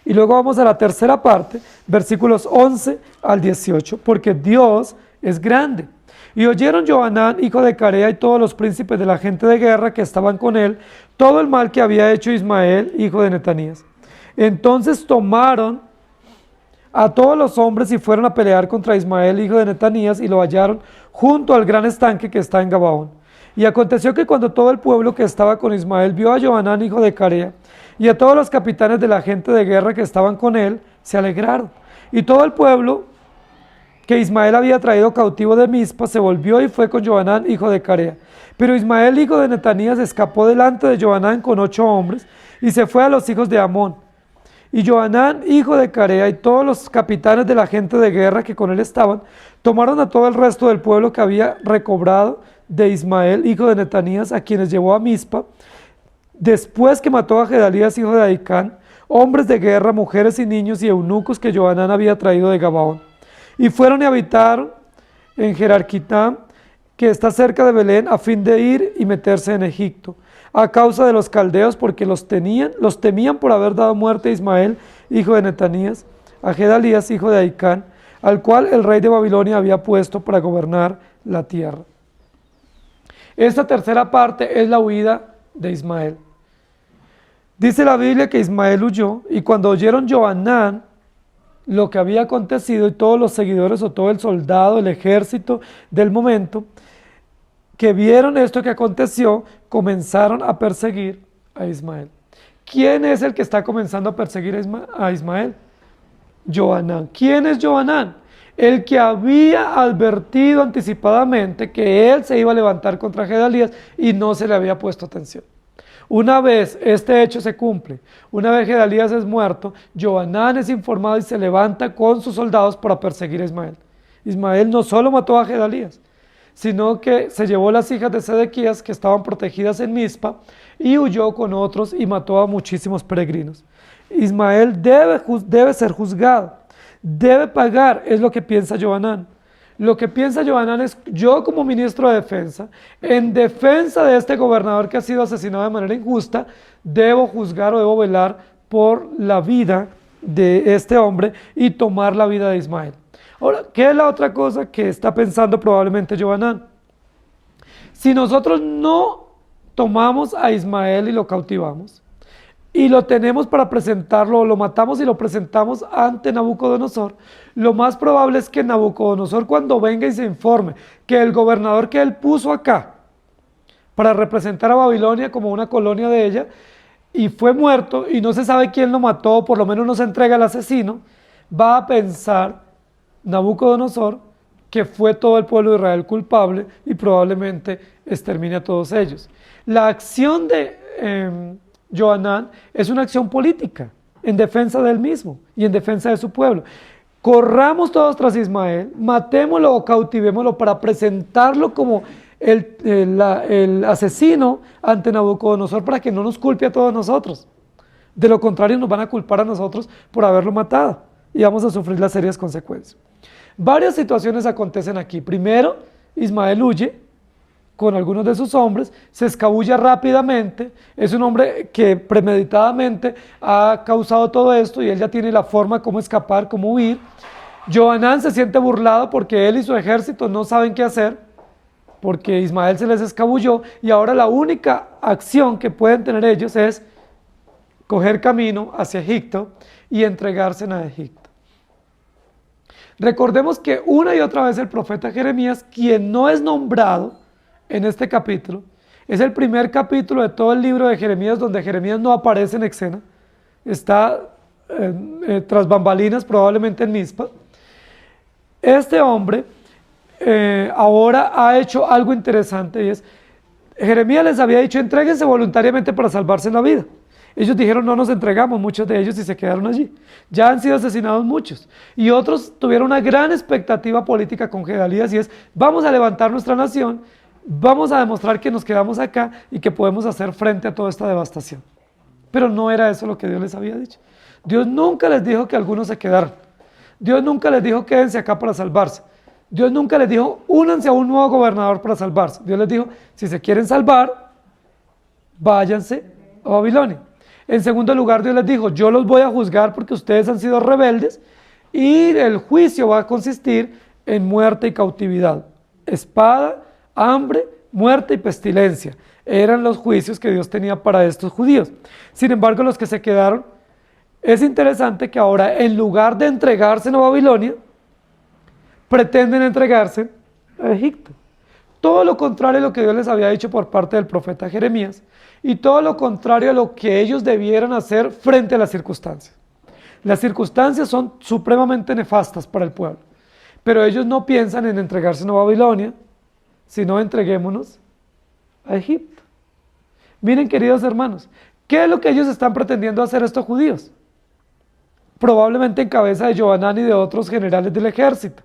Y luego vamos a la tercera parte, versículos 11 al 18, porque Dios es grande. Y oyeron Johanán, hijo de Carea, y todos los príncipes de la gente de guerra que estaban con él, todo el mal que había hecho Ismael, hijo de Netanías. Entonces tomaron a todos los hombres y fueron a pelear contra Ismael, hijo de Netanías, y lo hallaron junto al gran estanque que está en Gabaón. Y aconteció que cuando todo el pueblo que estaba con Ismael vio a Johanán, hijo de Carea, y a todos los capitanes de la gente de guerra que estaban con él, se alegraron. Y todo el pueblo que Ismael había traído cautivo de Mizpa se volvió y fue con Johanán, hijo de Carea. Pero Ismael, hijo de Netanías, escapó delante de Johanán con 8 hombres y se fue a los hijos de Amón. Y Johanán, hijo de Carea, y todos los capitanes de la gente de guerra que con él estaban, tomaron a todo el resto del pueblo que había recobrado de Ismael, hijo de Netanías, a quienes llevó a Mizpa, después que mató a Gedalías, hijo de Ahicán, hombres de guerra, mujeres y niños y eunucos que Johanán había traído de Gabaón. Y fueron y habitaron en Jerarquitam, que está cerca de Belén, a fin de ir y meterse en Egipto, a causa de los caldeos, porque los temían por haber dado muerte a Ismael, hijo de Netanías, a Gedalías, hijo de Ahicán, al cual el rey de Babilonia había puesto para gobernar la tierra. Esta tercera parte es la huida de Ismael. Dice la Biblia que Ismael huyó, y cuando oyeron Johanán lo que había acontecido, y todos los seguidores o todo el soldado, el ejército del momento, que vieron esto que aconteció, comenzaron a perseguir a Ismael. ¿Quién es el que está comenzando a perseguir a Ismael? Johanán. ¿Quién es Johanán? El que había advertido anticipadamente que él se iba a levantar contra Gedalías y no se le había puesto atención. Una vez este hecho se cumple, una vez Gedalías es muerto, Johanán es informado y se levanta con sus soldados para perseguir a Ismael. Ismael no solo mató a Gedalías, sino que se llevó las hijas de Sedequías que estaban protegidas en Mizpa y huyó con otros y mató a muchísimos peregrinos. Ismael debe ser juzgado, debe pagar, es lo que piensa Johanán. Lo que piensa Johanán es, yo como ministro de defensa, en defensa de este gobernador que ha sido asesinado de manera injusta, debo juzgar o debo velar por la vida de este hombre y tomar la vida de Ismael. Ahora, ¿qué es la otra cosa que está pensando probablemente Johanán? Si nosotros no tomamos a Ismael y lo cautivamos, y lo tenemos para presentarlo, o lo matamos y lo presentamos ante Nabucodonosor, lo más probable es que Nabucodonosor, cuando venga y se informe que el gobernador que él puso acá para representar a Babilonia como una colonia de ella, y fue muerto y no se sabe quién lo mató, por lo menos no se entrega al asesino, va a pensar Nabucodonosor que fue todo el pueblo de Israel culpable y probablemente extermine a todos ellos. La acción de Johanán es una acción política en defensa de él mismo y en defensa de su pueblo. Corramos todos tras Ismael, matémoslo o cautivémoslo para presentarlo como el asesino ante Nabucodonosor para que no nos culpe a todos nosotros. De lo contrario nos van a culpar a nosotros por haberlo matado y vamos a sufrir las serias consecuencias. Varias situaciones acontecen aquí. Primero, Ismael huye con algunos de sus hombres, se escabulla rápidamente, es un hombre que premeditadamente ha causado todo esto y él ya tiene la forma cómo escapar, cómo huir. Johanán se siente burlado porque él y su ejército no saben qué hacer, porque Ismael se les escabulló y ahora la única acción que pueden tener ellos es coger camino hacia Egipto y entregarse a Egipto. Recordemos que una y otra vez el profeta Jeremías, quien no es nombrado en este capítulo, es el primer capítulo de todo el libro de Jeremías donde Jeremías no aparece en escena, está tras bambalinas, probablemente en Mizpa. Este hombre ahora ha hecho algo interesante y es, Jeremías les había dicho, entréguense voluntariamente para salvarse la vida. Ellos dijeron, no nos entregamos, muchos de ellos, y se quedaron allí. Ya han sido asesinados muchos. Y otros tuvieron una gran expectativa política con Gedalías y es, vamos a levantar nuestra nación, vamos a demostrar que nos quedamos acá y que podemos hacer frente a toda esta devastación. Pero no era eso lo que Dios les había dicho. Dios nunca les dijo que algunos se quedaran. Dios nunca les dijo, quédense acá para salvarse. Dios nunca les dijo, únanse a un nuevo gobernador para salvarse. Dios les dijo, si se quieren salvar, váyanse a Babilonia. En segundo lugar, Dios les dijo, yo los voy a juzgar porque ustedes han sido rebeldes y el juicio va a consistir en muerte y cautividad. Espada, hambre, muerte y pestilencia. Eran los juicios que Dios tenía para estos judíos. Sin embargo, los que se quedaron, es interesante que ahora en lugar de entregarse a Babilonia, pretenden entregarse a Egipto. Todo lo contrario a lo que Dios les había dicho por parte del profeta Jeremías y todo lo contrario a lo que ellos debieran hacer frente a las circunstancias. Las circunstancias son supremamente nefastas para el pueblo, pero ellos no piensan en entregarse a Babilonia, sino entreguémonos a Egipto. Miren, queridos hermanos, ¿qué es lo que ellos están pretendiendo hacer estos judíos? Probablemente en cabeza de Johanán y de otros generales del ejército,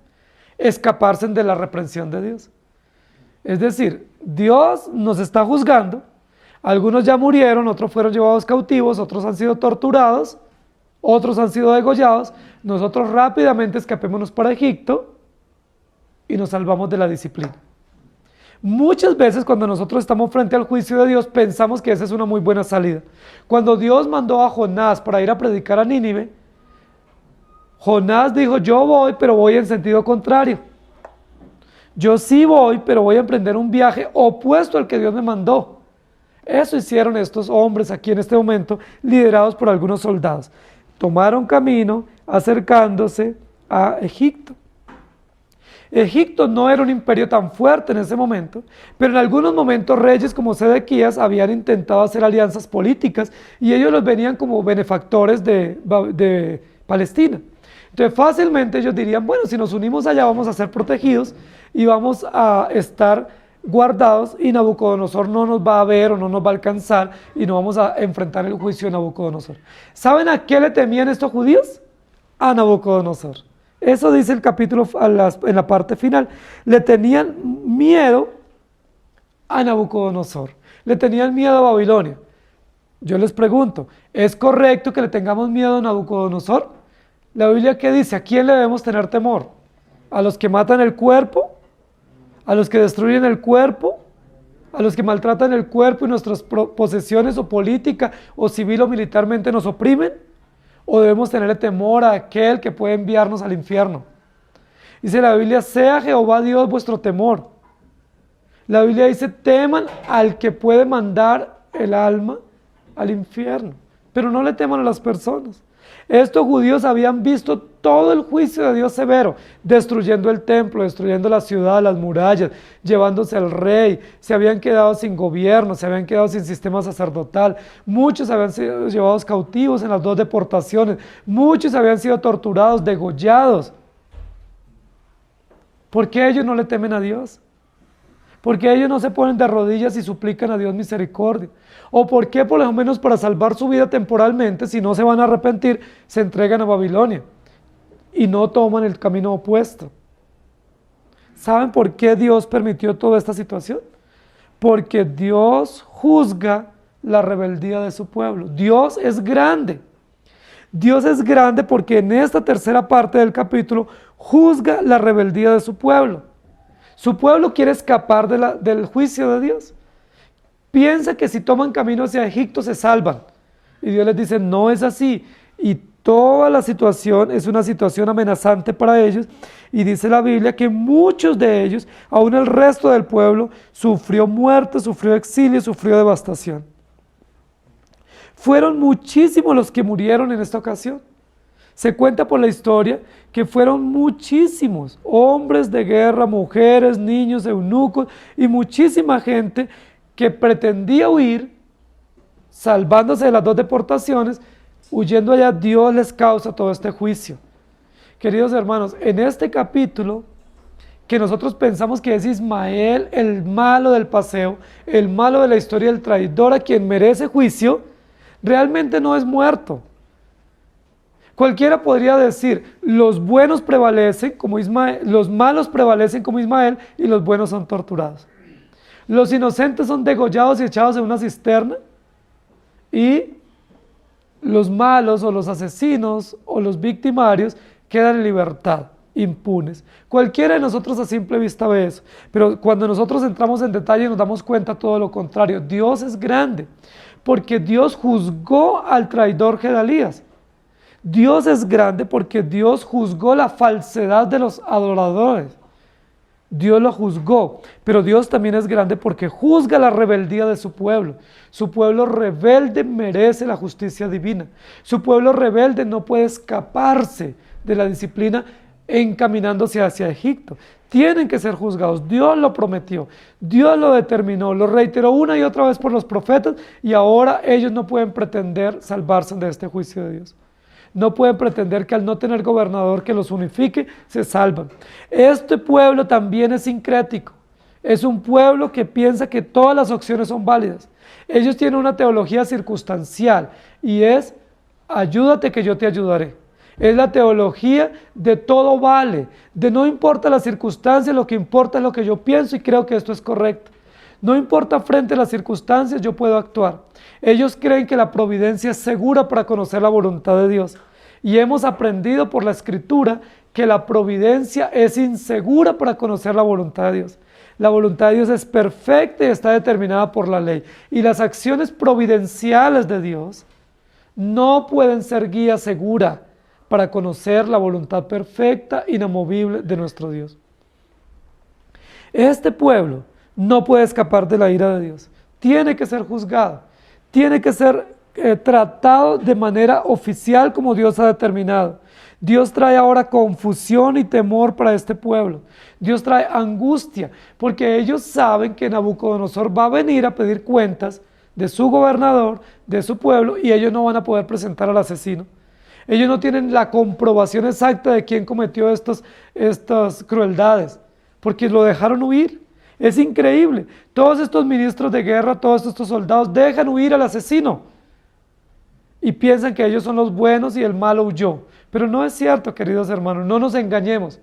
escaparse de la reprensión de Dios. Es decir, Dios nos está juzgando, algunos ya murieron, otros fueron llevados cautivos, otros han sido torturados, otros han sido degollados, nosotros rápidamente escapémonos para Egipto y nos salvamos de la disciplina. Muchas veces cuando nosotros estamos frente al juicio de Dios pensamos que esa es una muy buena salida. Cuando Dios mandó a Jonás para ir a predicar a Nínive, Jonás dijo, yo voy, pero voy en sentido contrario. Yo sí voy, pero voy a emprender un viaje opuesto al que Dios me mandó. Eso hicieron estos hombres aquí en este momento, liderados por algunos soldados. Tomaron camino acercándose a Egipto. Egipto no era un imperio tan fuerte en ese momento, pero en algunos momentos reyes como Sedequías habían intentado hacer alianzas políticas y ellos los venían como benefactores de Palestina. Entonces fácilmente ellos dirían, bueno, si nos unimos allá vamos a ser protegidos y vamos a estar guardados y Nabucodonosor no nos va a ver o no nos va a alcanzar y no vamos a enfrentar el juicio de Nabucodonosor. ¿Saben a qué le temían estos judíos? A Nabucodonosor. Eso dice el capítulo en la parte final. Le tenían miedo a Nabucodonosor. Le tenían miedo a Babilonia. Yo les pregunto, ¿es correcto que le tengamos miedo a Nabucodonosor? La Biblia, ¿qué dice? ¿A quién le debemos tener temor? ¿A los que matan el cuerpo? ¿A los que destruyen el cuerpo? ¿A los que maltratan el cuerpo y nuestras posesiones o política o civil o militarmente nos oprimen? ¿O debemos tenerle temor a aquel que puede enviarnos al infierno? Dice la Biblia, sea Jehová Dios vuestro temor. La Biblia dice, teman al que puede mandar el alma al infierno, pero no le teman a las personas. Estos judíos habían visto todo el juicio de Dios severo, destruyendo el templo, destruyendo la ciudad, las murallas, llevándose al rey, se habían quedado sin gobierno, se habían quedado sin sistema sacerdotal, muchos habían sido llevados cautivos en las 2 deportaciones, muchos habían sido torturados, degollados. ¿Por qué ellos no le temen a Dios? ¿Por qué ellos no se ponen de rodillas y suplican a Dios misericordia? ¿O por qué, por lo menos para salvar su vida temporalmente, si no se van a arrepentir, se entregan a Babilonia y no toman el camino opuesto? ¿Saben por qué Dios permitió toda esta situación? Porque Dios juzga la rebeldía de su pueblo. Dios es grande. Dios es grande porque en esta tercera parte del capítulo juzga la rebeldía de su pueblo. Su pueblo quiere escapar del juicio de Dios. Piensa que si toman camino hacia Egipto se salvan. Y Dios les dice, no es así. Y toda la situación es una situación amenazante para ellos. Y dice la Biblia que muchos de ellos, aún el resto del pueblo, sufrió muerte, sufrió exilio, sufrió devastación. Fueron muchísimos los que murieron en esta ocasión. Se cuenta por la historia que fueron muchísimos hombres de guerra, mujeres, niños, eunucos y muchísima gente que pretendía huir, salvándose de las 2 deportaciones, huyendo allá. Dios les causa todo este juicio. Queridos hermanos, en este capítulo, que nosotros pensamos que es Ismael el malo del paseo, el malo de la historia, el traidor a quien merece juicio, realmente no es muerto. Cualquiera podría decir, los buenos prevalecen como Ismael, los malos prevalecen como Ismael y los buenos son torturados. Los inocentes son degollados y echados en una cisterna y los malos o los asesinos o los victimarios quedan en libertad, impunes. Cualquiera de nosotros a simple vista ve eso, pero cuando nosotros entramos en detalle nos damos cuenta todo lo contrario. Dios es grande porque Dios juzgó al traidor Gedalías. Dios es grande porque Dios juzgó la falsedad de los adoradores. Dios lo juzgó, pero Dios también es grande porque juzga la rebeldía de su pueblo. Su pueblo rebelde merece la justicia divina. Su pueblo rebelde no puede escaparse de la disciplina encaminándose hacia Egipto. Tienen que ser juzgados. Dios lo prometió, Dios lo determinó, lo reiteró una y otra vez por los profetas y ahora ellos no pueden pretender salvarse de este juicio de Dios. No pueden pretender que al no tener gobernador que los unifique, se salvan. Este pueblo también es sincrético. Es un pueblo que piensa que todas las opciones son válidas. Ellos tienen una teología circunstancial y es, ayúdate que yo te ayudaré. Es la teología de todo vale, de no importa las circunstancias, lo que importa es lo que yo pienso y creo que esto es correcto. No importa frente a las circunstancias, yo puedo actuar. Ellos creen que la providencia es segura para conocer la voluntad de Dios. Y hemos aprendido por la Escritura que la providencia es insegura para conocer la voluntad de Dios. La voluntad de Dios es perfecta y está determinada por la ley. Y las acciones providenciales de Dios no pueden ser guía segura para conocer la voluntad perfecta, inamovible de nuestro Dios. Este pueblo no puede escapar de la ira de Dios. Tiene que ser juzgado. Tiene que ser tratado de manera oficial como Dios ha determinado. Dios trae ahora confusión y temor para este pueblo. Dios trae angustia porque ellos saben que Nabucodonosor va a venir a pedir cuentas de su gobernador, de su pueblo, y ellos no van a poder presentar al asesino. Ellos no tienen la comprobación exacta de quién cometió estas crueldades porque lo dejaron huir. Es increíble. Todos estos ministros de guerra, todos estos soldados dejan huir al asesino y piensan que ellos son los buenos y el malo huyó. Pero no es cierto, queridos hermanos, no nos engañemos.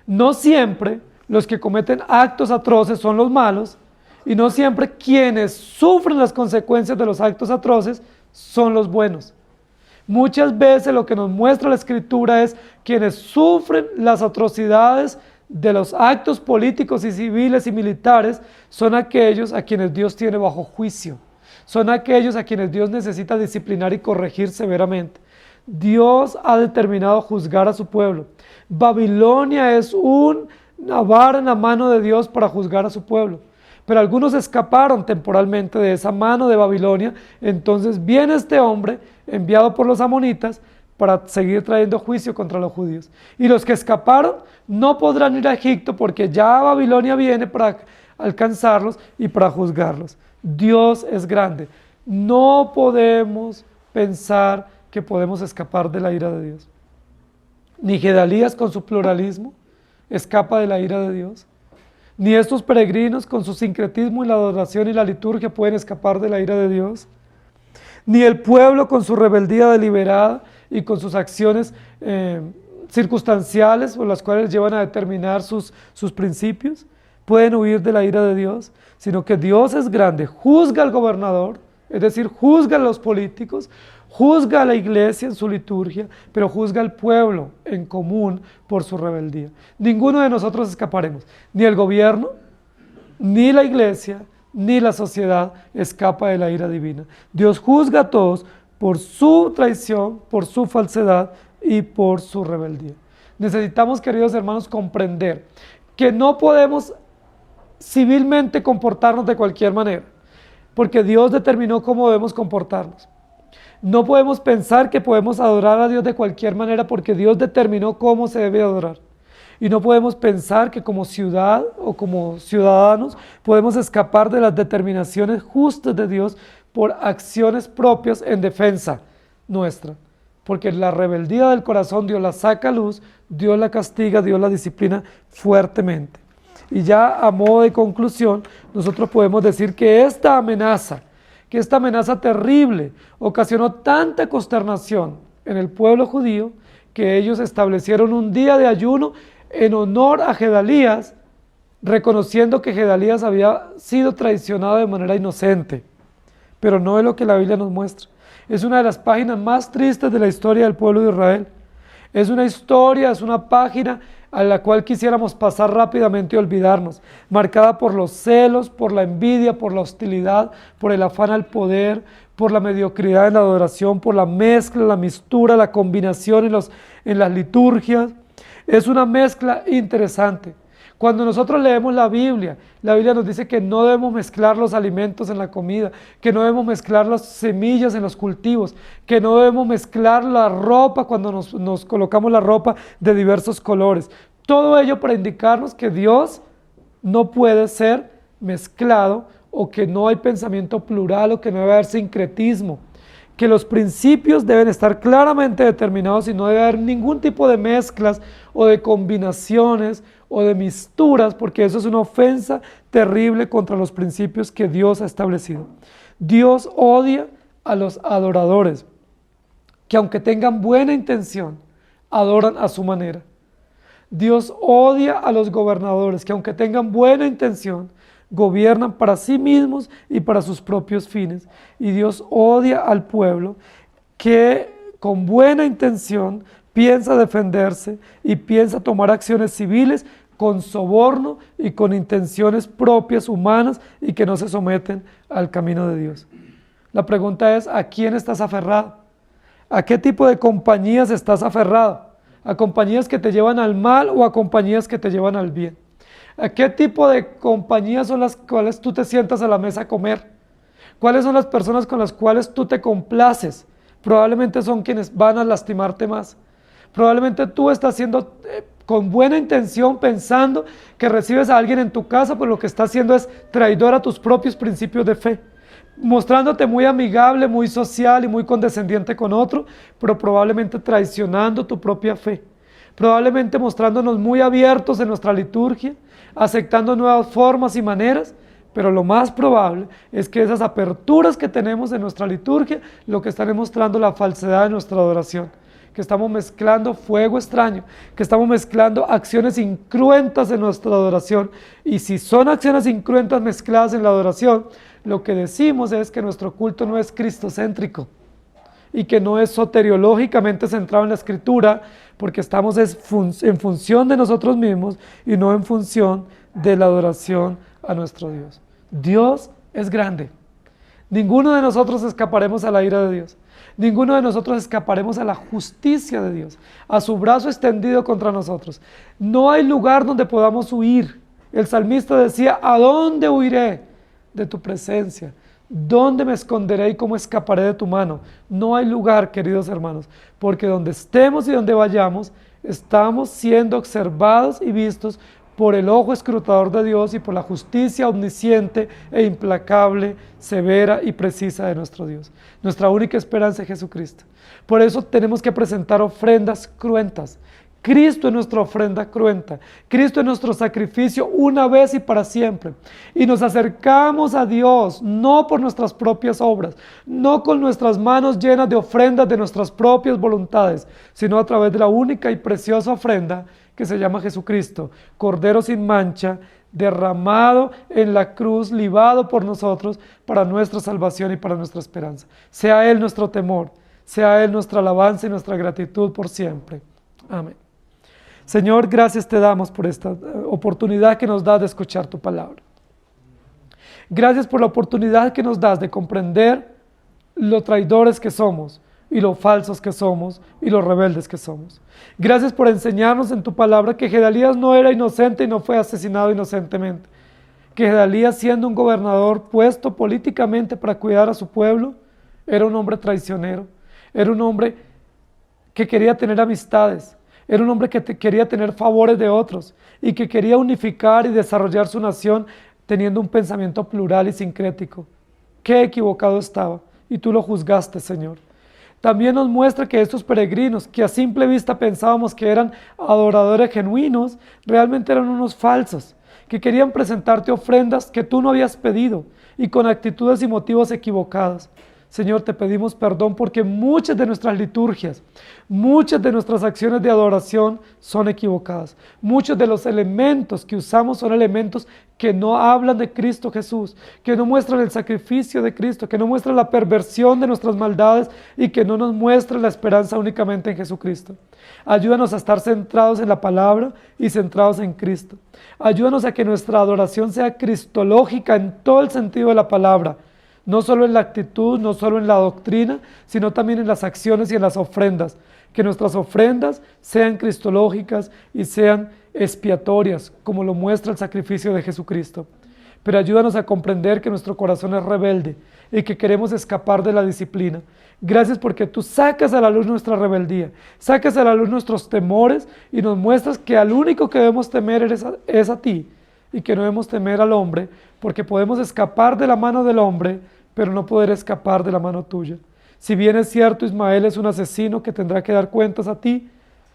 No siempre los que cometen actos atroces son los malos y no siempre quienes sufren las consecuencias de los actos atroces son los buenos. Muchas veces lo que nos muestra la Escritura es quienes sufren las atrocidades de los actos políticos y civiles y militares son aquellos a quienes Dios tiene bajo juicio. Son aquellos a quienes Dios necesita disciplinar y corregir severamente. Dios ha determinado juzgar a su pueblo. Babilonia es una vara en la mano de Dios para juzgar a su pueblo. Pero algunos escaparon temporalmente de esa mano de Babilonia. Entonces viene este hombre enviado por los amonitas para seguir trayendo juicio contra los judíos. Y los que escaparon no podrán ir a Egipto porque ya Babilonia viene para alcanzarlos y para juzgarlos. Dios es grande. No podemos pensar que podemos escapar de la ira de Dios. Ni Gedalías con su pluralismo escapa de la ira de Dios. Ni estos peregrinos con su sincretismo y la adoración y la liturgia pueden escapar de la ira de Dios. Ni el pueblo con su rebeldía deliberada y con sus acciones circunstanciales por las cuales llevan a determinar sus principios pueden huir de la ira de Dios, sino que Dios es grande, juzga al gobernador, es decir, juzga a los políticos, juzga a la iglesia en su liturgia, pero juzga al pueblo en común por su rebeldía. Ninguno de nosotros escaparemos, ni el gobierno, ni la iglesia, ni la sociedad escapa de la ira divina. Dios juzga a todos por su traición, por su falsedad y por su rebeldía. Necesitamos, queridos hermanos, comprender que no podemos civilmente comportarnos de cualquier manera, porque Dios determinó cómo debemos comportarnos. No podemos pensar que podemos adorar a Dios de cualquier manera porque Dios determinó cómo se debe adorar. Y no podemos pensar que como ciudad o como ciudadanos podemos escapar de las determinaciones justas de Dios por acciones propias en defensa nuestra. Porque la rebeldía del corazón Dios la saca a luz, Dios la castiga, Dios la disciplina fuertemente. Y ya a modo de conclusión, nosotros podemos decir que esta amenaza terrible ocasionó tanta consternación en el pueblo judío que ellos establecieron un día de ayuno en honor a Gedalías, reconociendo que Gedalías había sido traicionado de manera inocente. Pero no es lo que la Biblia nos muestra. Es una de las páginas más tristes de la historia del pueblo de Israel. Es una historia, es una página a la cual quisiéramos pasar rápidamente y olvidarnos, marcada por los celos, por la envidia, por la hostilidad, por el afán al poder, por la mediocridad en la adoración, por la mezcla, la mistura, la combinación en las liturgias. Es una mezcla interesante. Cuando nosotros leemos la Biblia nos dice que no debemos mezclar los alimentos en la comida, que no debemos mezclar las semillas en los cultivos, que no debemos mezclar la ropa cuando nos colocamos la ropa de diversos colores. Todo ello para indicarnos que Dios no puede ser mezclado o que no hay pensamiento plural o que no debe haber sincretismo, que los principios deben estar claramente determinados y no debe haber ningún tipo de mezclas o de combinaciones o de misturas, porque eso es una ofensa terrible contra los principios que Dios ha establecido. Dios odia a los adoradores, que aunque tengan buena intención, adoran a su manera. Dios odia a los gobernadores, que aunque tengan buena intención, gobiernan para sí mismos y para sus propios fines. Y Dios odia al pueblo que con buena intención piensa defenderse y piensa tomar acciones civiles con soborno y con intenciones propias humanas y que no se someten al camino de Dios. La pregunta es, ¿a quién estás aferrado? ¿A qué tipo de compañías estás aferrado? ¿A compañías que te llevan al mal o a compañías que te llevan al bien? ¿A qué tipo de compañías son las cuales tú te sientas a la mesa a comer? ¿Cuáles son las personas con las cuales tú te complaces? Probablemente son quienes van a lastimarte más. Probablemente tú estás haciendo con buena intención pensando que recibes a alguien en tu casa, pero lo que está haciendo es traidor a tus propios principios de fe, mostrándote muy amigable, muy social y muy condescendiente con otro, pero probablemente traicionando tu propia fe. probablemente mostrándonos muy abiertos en nuestra liturgia, aceptando nuevas formas y maneras, pero lo más probable es que esas aperturas que tenemos en nuestra liturgia, lo que están mostrando la falsedad de nuestra adoración, que estamos mezclando fuego extraño, que estamos mezclando acciones incruentas en nuestra adoración, y si son acciones incruentas mezcladas en la adoración, lo que decimos es que nuestro culto no es cristocéntrico, y que no es soteriológicamente centrado en la Escritura, porque estamos en función de nosotros mismos y no en función de la adoración a nuestro Dios. Dios es grande. Ninguno de nosotros escaparemos a la ira de Dios. Ninguno de nosotros escaparemos a la justicia de Dios, a su brazo extendido contra nosotros. No hay lugar donde podamos huir. El salmista decía, ¿a dónde huiré de tu presencia? ¿Dónde me esconderé y cómo escaparé de tu mano? No hay lugar, queridos hermanos, porque donde estemos y donde vayamos, estamos siendo observados y vistos por el ojo escrutador de Dios y por la justicia omnisciente e implacable, severa y precisa de nuestro Dios. Nuestra única esperanza es Jesucristo. Por eso tenemos que presentar ofrendas cruentas. Cristo es nuestra ofrenda cruenta. Cristo es nuestro sacrificio una vez y para siempre. Y nos acercamos a Dios no por nuestras propias obras, no con nuestras manos llenas de ofrendas de nuestras propias voluntades, sino a través de la única y preciosa ofrenda que se llama Jesucristo, Cordero sin mancha, derramado en la cruz, libado por nosotros para nuestra salvación y para nuestra esperanza. Sea Él nuestro temor, sea Él nuestra alabanza y nuestra gratitud por siempre. Amén. Señor, gracias te damos por esta oportunidad que nos das de escuchar tu palabra. Gracias por la oportunidad que nos das de comprender lo traidores que somos y lo falsos que somos y los rebeldes que somos. Gracias por enseñarnos en tu palabra que Gedalías no era inocente y no fue asesinado inocentemente. Que Gedalías, siendo un gobernador puesto políticamente para cuidar a su pueblo, era un hombre traicionero, era un hombre que quería tener amistades, era un hombre que quería tener favores de otros y que quería unificar y desarrollar su nación teniendo un pensamiento plural y sincrético. Qué equivocado estaba, y tú lo juzgaste, Señor. También nos muestra que estos peregrinos, que a simple vista pensábamos que eran adoradores genuinos, realmente eran unos falsos, que querían presentarte ofrendas que tú no habías pedido y con actitudes y motivos equivocados. Señor, te pedimos perdón porque muchas de nuestras liturgias, muchas de nuestras acciones de adoración son equivocadas. Muchos de los elementos que usamos son elementos que no hablan de Cristo Jesús, que no muestran el sacrificio de Cristo, que no muestran la perversión de nuestras maldades y que no nos muestran la esperanza únicamente en Jesucristo. Ayúdanos a estar centrados en la palabra y centrados en Cristo. Ayúdanos a que nuestra adoración sea cristológica en todo el sentido de la palabra. No solo en la actitud, no solo en la doctrina, sino también en las acciones y en las ofrendas. Que nuestras ofrendas sean cristológicas y sean expiatorias, como lo muestra el sacrificio de Jesucristo. Pero ayúdanos a comprender que nuestro corazón es rebelde y que queremos escapar de la disciplina. Gracias porque tú sacas a la luz nuestra rebeldía, sacas a la luz nuestros temores y nos muestras que al único que debemos temer es a ti y que no debemos temer al hombre, porque podemos escapar de la mano del hombre, pero no poder escapar de la mano tuya. Si bien es cierto, Ismael es un asesino que tendrá que dar cuentas a ti,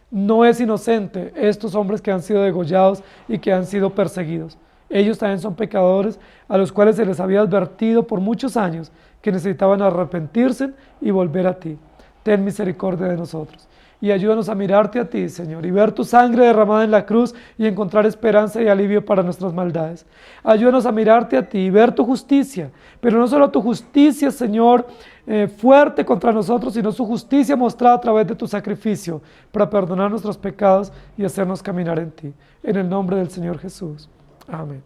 no es inocente estos hombres que han sido degollados y que han sido perseguidos. Ellos también son pecadores a los cuales se les había advertido por muchos años que necesitaban arrepentirse y volver a ti. Ten misericordia de nosotros. Y ayúdanos a mirarte a ti, Señor, y ver tu sangre derramada en la cruz y encontrar esperanza y alivio para nuestras maldades. Ayúdanos a mirarte a ti y ver tu justicia, pero no solo tu justicia, Señor, fuerte contra nosotros, sino su justicia mostrada a través de tu sacrificio para perdonar nuestros pecados y hacernos caminar en ti. En el nombre del Señor Jesús. Amén.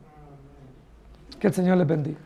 Que el Señor les bendiga.